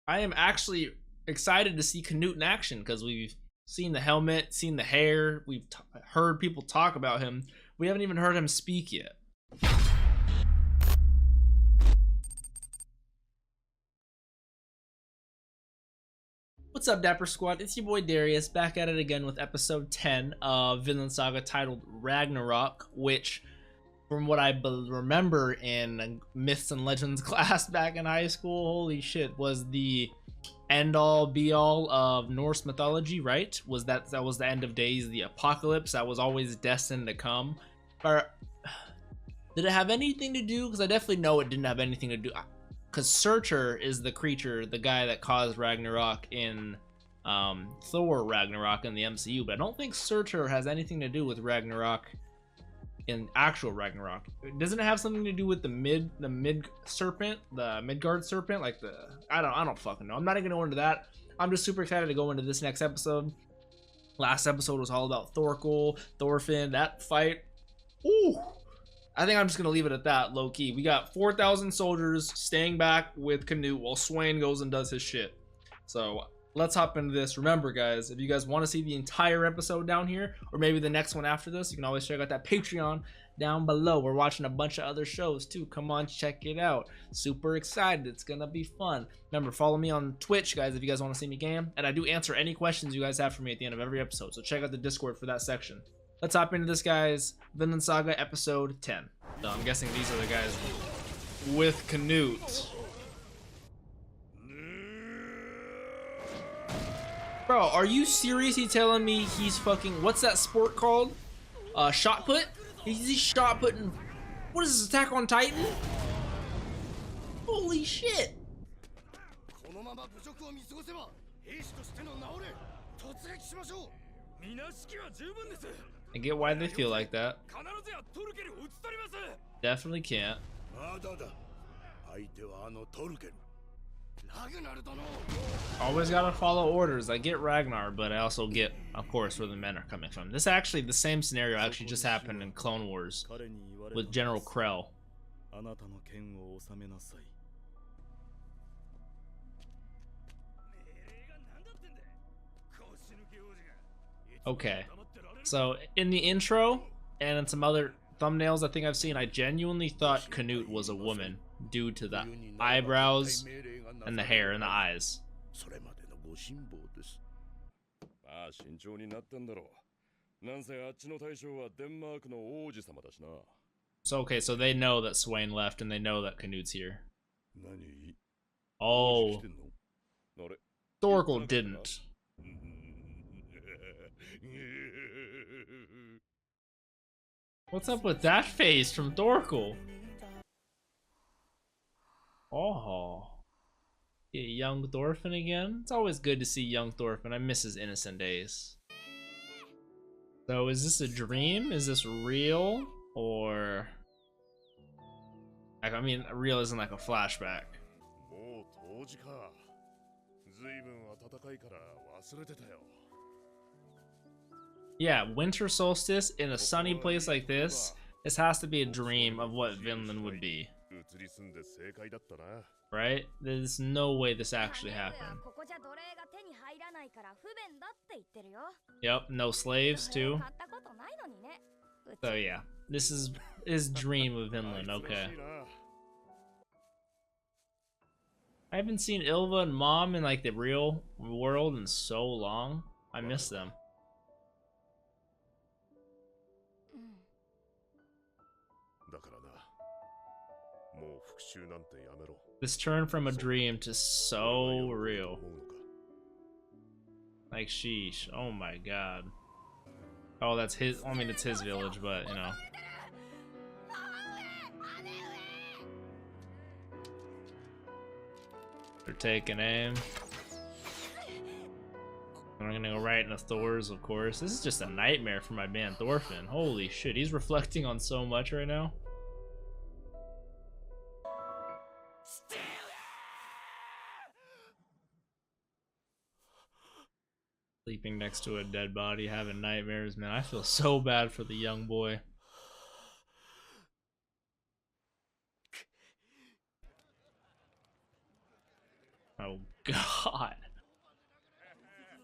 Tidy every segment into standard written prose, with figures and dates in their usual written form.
I am actually excited to see Knut in action because we've seen the helmet, seen the hair, we've heard people talk about him. We haven't even heard him speak yet. What's up, Dapper Squad? It's your boy Darius, back at it again with episode 10 of Vinland Saga titled Ragnarok, which, from what I remember in Myths and Legends class back in high school, holy shit, was the end-all be-all of Norse mythology, right? That was the end of days, the apocalypse that was always destined to come. But did it have anything to do? Because I definitely know it didn't have anything to do. Because Surtur is the creature, the guy that caused Ragnarok in Thor Ragnarok in the MCU, but I don't think Surtur has anything to do with Ragnarok in actual Ragnarok. Doesn't it have something to do with the Midgard serpent, like the I don't fucking know. I'm not even gonna go into that. I'm just super excited to go into this next episode. Last episode was all about Thorkell, Thorfinn, that fight. Ooh. I think I'm just gonna leave it at that, low key. We got 4,000 soldiers staying back with Knut while Swain goes and does his shit. So let's hop into this. Remember, guys, if you guys want to see the entire episode down here, or maybe the next one after this, you can always check out that Patreon down below. We're watching a bunch of other shows too. Come on, check it out. Super excited. It's gonna be fun. Remember, follow me on Twitch, guys, if you guys want to see me game. And I do answer any questions you guys have for me at the end of every episode. So check out the Discord for that section. Let's hop into this, guys. Vinland Saga episode 10. So I'm guessing these are the guys with Knut. Bro, are you seriously telling me he's fucking, what's that sport called? Shot put? He's shot putting, what is this, Attack on Titan? Holy shit. I get why they feel like that. Definitely can't. Always gotta follow orders. I get Ragnar, but I also get, of course, where the men are coming from. This actually, the same scenario actually just happened in Clone Wars with General Krell. Okay, so in the intro and in some other thumbnails I think I've seen, I genuinely thought Knut was a woman due to the eyebrows and the hair and the eyes. So okay, so they know that Swain left and they know that Knut's here. Oh, Thorkell didn't. What's up with that face from Thorkell? Oh, yeah, young Thorfinn again. It's always good to see young Thorfinn. I miss his innocent days. So is this a dream? Is this real? Or, like, I mean, real isn't like a flashback. Yeah, winter solstice in a sunny place like this. This has to be a dream of what Vinland would be. Right? There's no way this actually happened. Yep, no slaves too. So yeah, this is dream of Vinland, okay. I haven't seen Ylva and Mom in like the real world in so long. I miss them. This turned from a dream to so real. Like, sheesh. Oh my god. Oh, that's his. I mean, it's his village, but you know. They're taking aim. I'm gonna go right into Thor's, of course. This is just a nightmare for my man Thorfinn. Holy shit, he's reflecting on so much right now. Sleeping next to a dead body, having nightmares, man. I feel so bad for the young boy. Oh, God.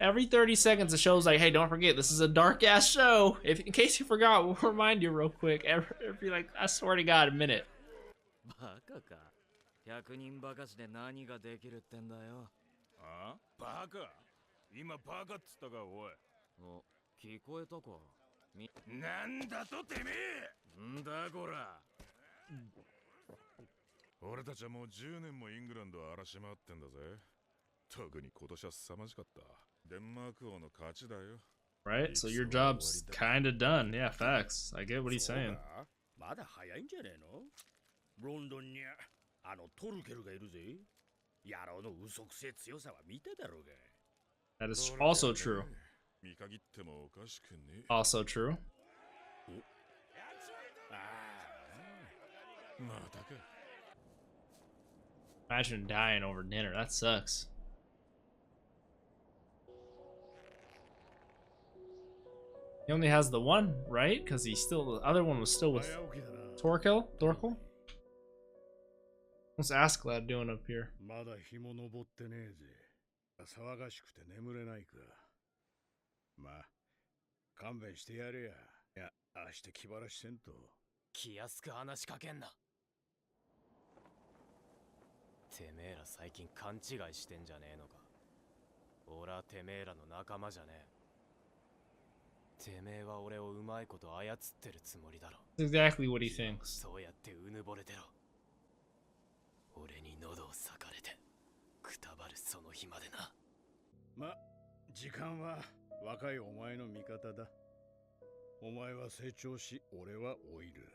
Every 30 seconds, the show's like, hey, don't forget, this is a dark-ass show. If in case you forgot, we'll remind you real quick. Every like, I swear to God, a minute. 100人バカしで何ができるってんだよ。あ？バカ？今バカっつったかおい。お、聞こえたか。なんだとてめえ。んだこら。俺たちはもう10年もイングランドを荒らし回ってんだぜ。特に今年は凄まじかった。デンマーク王の勝ちだよ。Right? So your job's kinda done. Yeah, facts. I get what he's saying. まだ早いんじゃねえの？ロンドンにあのトルケルがいるぜ。野郎の嘘くせえ強さは見ただろうが。That is also true. 見限ってもおかしくね。Also true. またか。Imagine dying over dinner. That sucks. He only has the one, right? Because he's still, the other one was still with Thorkell? What's Askeladd doing up here? まだ日も昇ってねえぜ。騒がしくて眠れないか。まあ、勘弁してやれや。いや、明日気晴らしせんと。気安く話しかけんな。てめえら最近勘違いしてんじゃねえのか。俺はてめえらの仲間じゃねえ。てめえは俺をうまいこと操ってるつもりだろ。That's exactly what he thinks. そうやってうぬぼれてろ。俺に喉を裂かれてくたばるその日までな。ま、時間は若いお前の味方だ。お前は成長し、俺は老いる。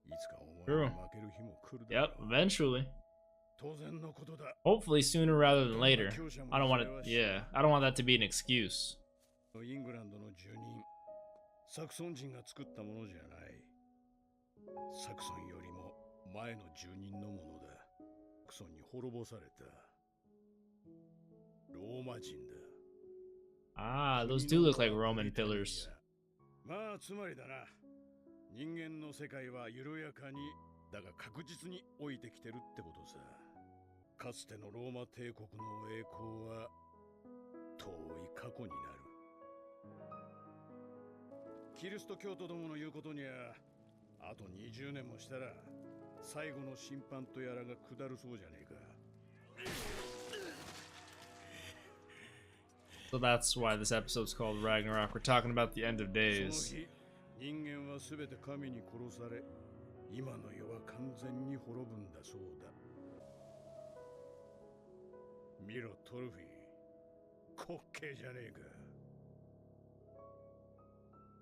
いつかお前に負ける日も来るだろう。Yep, eventually. 当然のことだ。 Hopefully sooner rather than later. I don't want it, yeah, I don't want that to be an excuse. イングランドの住人、サクソン人が作ったものじゃない。サクソンよりも前の住人のものだ。サクソンに滅ぼされた。ローマ人だ。Ah, those do look like Roman pillars. まあつまりだな。人間の世界は緩やかに、だが確実に老いてきてるってことさ。かつてのローマ帝国の栄光は遠い過去になる。キリスト教徒どもの言うことには、あと20年もしたら最後の審判とやらが下るそうじゃねえか。So that's why this episode's called Ragnarok. We're talking about the end of days. 人間はすべて神に殺され、今の世は完全に滅ぶんだそうだ。見ろトルフィー、滑稽じゃねえか。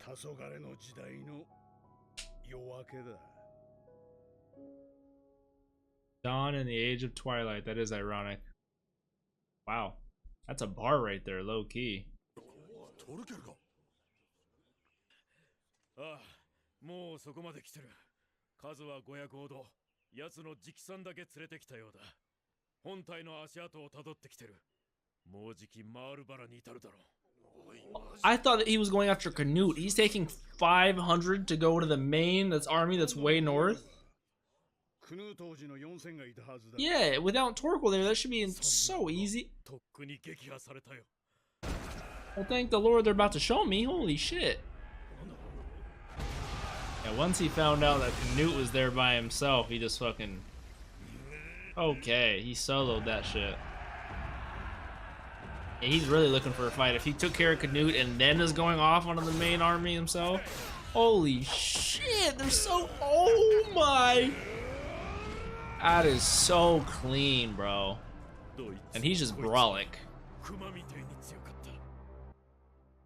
黄昏の時代の夜明けだ。Dawn in the age of twilight. That is ironic. Wow. That's a bar right there, low key. トルケルか。ああ、もうそこまで来てる。数は500ほど。奴の直参だけ連れてきたようだ。本体の足跡をたどってきてる。もうじきマールバラに至るだろう。I thought that he was going after Knut. He's taking 500 to go to the main army that's way north. Yeah, without Thorkell there, that should be so easy. Well, thank the Lord they're about to show me. Holy shit. Yeah, once he found out that Knut was there by himself, he just fucking... Okay, he soloed that shit. Yeah, he's really looking for a fight. If he took care of Knut and then is going off onto the main army himself, holy shit, they're so... Oh my... That is so clean, bro. And he's just brolic.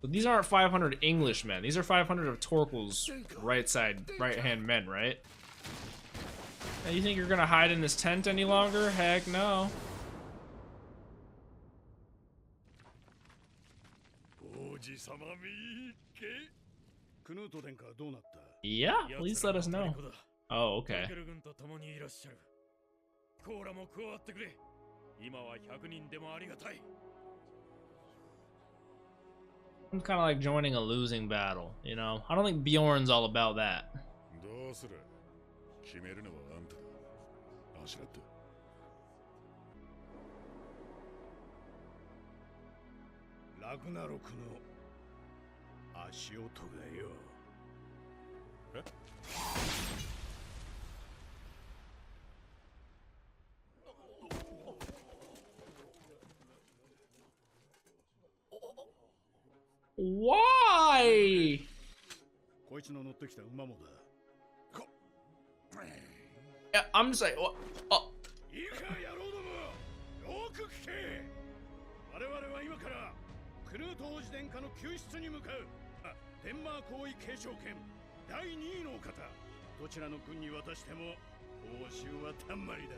But these aren't 500 English men. These are 500 of Thorkell's right-hand men, right? Now, you think you're gonna hide in this tent any longer? Heck no. Yeah, please let us know. Oh, okay. I'm kind of like joining a losing battle, you know? I don't think Bjorn's all about that. ラグナロクの足音がよ。え？Why? こいつの乗ってきた馬もだ。Yeah, I'm just like, what? Oh. いいか野郎ども、よく聞け。我々は今からクルート王子殿下の救出に向かう。デンマーク王位継承権第2位のお方。どちらの軍に渡しても報酬はたんまりだ。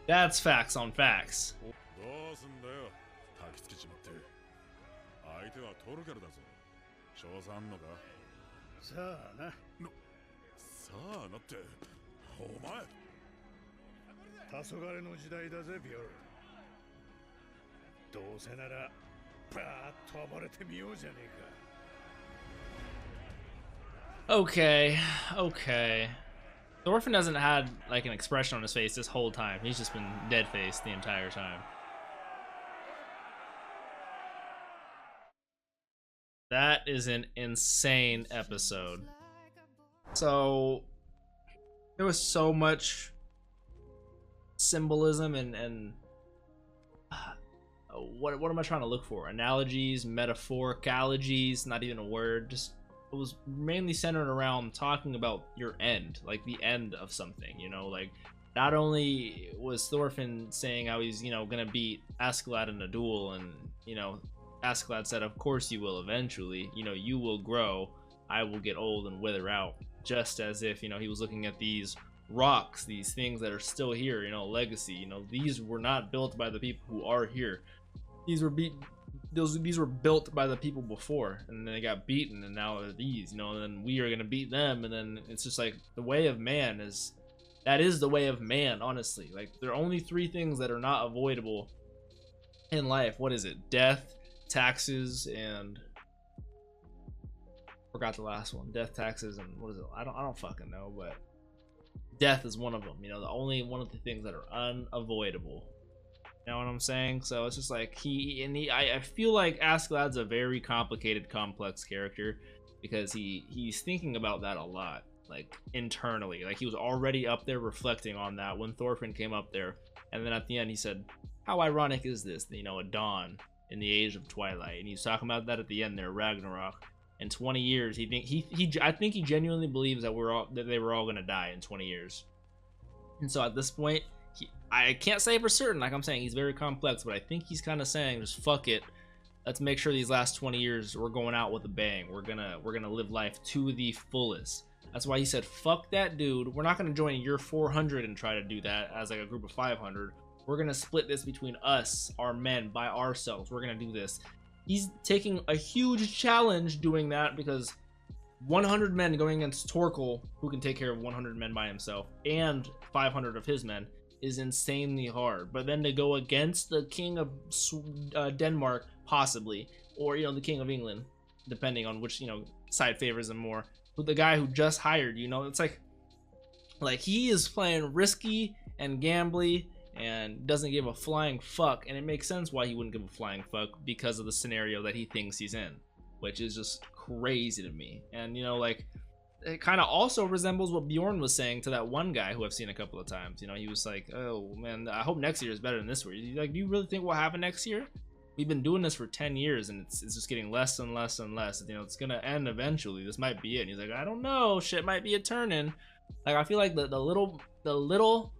That's facts on facts. どうすんだよ、焚きつけちまって。相手はトルケルだぞ。賞賛あんのか？さあな。さあなって、お前。黄昏の時代だぜ、ビョル。どうせならバーッと暴れてみようじゃねえか。 Okay, okay. Thorfinn hasn't had like an expression on his face this whole time. He's just been dead-faced the entire time. That is an insane episode. So there was so much symbolism and what am I trying to look for? Analogies, metaphoricalogies, not even a word. Just it was mainly centered around talking about your end, like the end of something, you know, like not only was Thorfinn saying how he's, you know, gonna beat Askeladd in a duel, and, you know, Askeladd said, of course you will eventually, you know, you will grow, I will get old and wither out, just as if, you know, he was looking at these rocks, these things that are still here, you know, legacy, you know, these were not built by the people who are here. These were these were built by the people before, and then they got beaten, and now they're these, you know, and then we are gonna beat them, and then it's just like the way of man is, that is the way of man, honestly. Like, there are only 3 things that are not avoidable in life. What is it? Death, taxes, and forgot the last one. Death, taxes, and what is it? I don't fucking know, but death is one of them, you know, the only one of the things that are unavoidable. You know what I'm saying? So it's just like I feel like Askeladd's a very complicated, complex character, because he's thinking about that a lot, like internally. Like, he was already up there reflecting on that when Thorfinn came up there, and then at the end he said, how ironic is this, you know, a dawn in the age of twilight, and he's talking about that at the end there, Ragnarok. In 20 years, I think he genuinely believes that they were all gonna die in 20 years. And so at this point, I can't say for certain, like I'm saying, he's very complex, but I think he's kind of saying, just fuck it, let's make sure these last 20 years we're going out with a bang. We're gonna live life to the fullest. That's why he said, fuck that dude, we're not gonna join your 400 and try to do that as like a group of 500. We're gonna split this between us, our men, by ourselves. We're gonna do this. He's taking a huge challenge doing that, because 100 men going against Thorkell, who can take care of 100 men by himself, and 500 of his men, is insanely hard. But then to go against the king of Denmark, possibly, or, you know, the king of England, depending on which, you know, side favors him more, with the guy who just hired, you know, it's like he is playing risky and gambly and doesn't give a flying fuck, and it makes sense why he wouldn't give a flying fuck, because of the scenario that he thinks he's in, which is just crazy to me. And, you know, like, it kind of also resembles what Bjorn was saying to that one guy who I've seen a couple of times. You know, he was like, oh man, I hope next year is better than this year. Like, do you really think what will happen next year? We've been doing this for 10 years and it's just getting less and less and less. You know, it's gonna end eventually. This might be it. And he's like, I don't know, shit might be a turning. Like, I feel like the little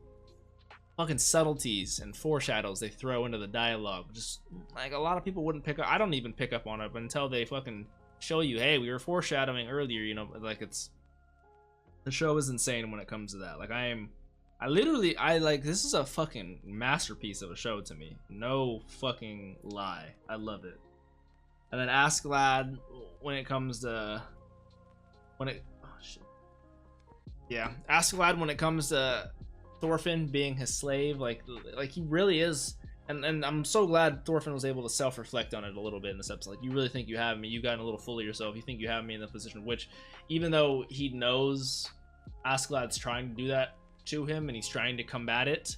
fucking subtleties and foreshadows they throw into the dialogue, just like a lot of people wouldn't pick up. I don't even pick up on it until they fucking show you, hey, we were foreshadowing earlier, you know. Like, it's, the show is insane when it comes to that. Like, I like, this is a fucking masterpiece of a show to me, no fucking lie. I love it. And then Askeladd, when it comes to Askeladd, when it comes to Thorfinn being his slave, like he really is. And I'm so glad Thorfinn was able to self-reflect on it a little bit in this episode. Like, you really think you have me? You've gotten a little full of yourself. You think you have me in the position, which, even though he knows Askeladd's trying to do that to him and he's trying to combat it,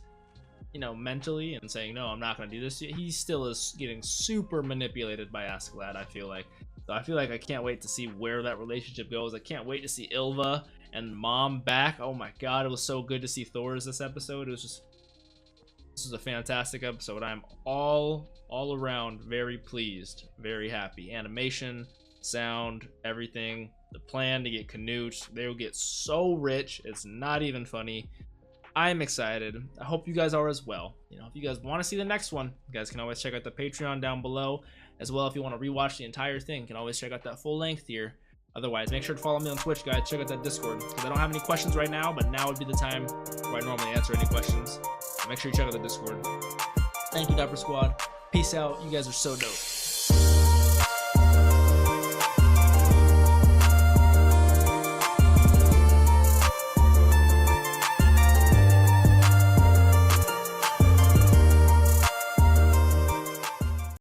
you know, mentally and saying, no, I'm not going to do this, he still is getting super manipulated by Askeladd, I feel like. So I feel like I can't wait to see where that relationship goes. I can't wait to see Ylva and Mom back. Oh my god, it was so good to see Thor's this episode. It was just, this was a fantastic episode. I'm all around very pleased, very happy. Animation, sound, everything. The plan to get Knut, they will get so rich, it's not even funny. I'm excited. I hope you guys are as well. You know, if you guys want to see the next one, you guys can always check out the Patreon down below. As well, if you want to rewatch the entire thing, you can always check out that full length here. Otherwise, make sure to follow me on Twitch, guys. Check out that Discord, because I don't have any questions right now, but now would be the time where I normally answer any questions. So make sure you check out the Discord. Thank you, Dapper Squad. Peace out. You guys are so dope.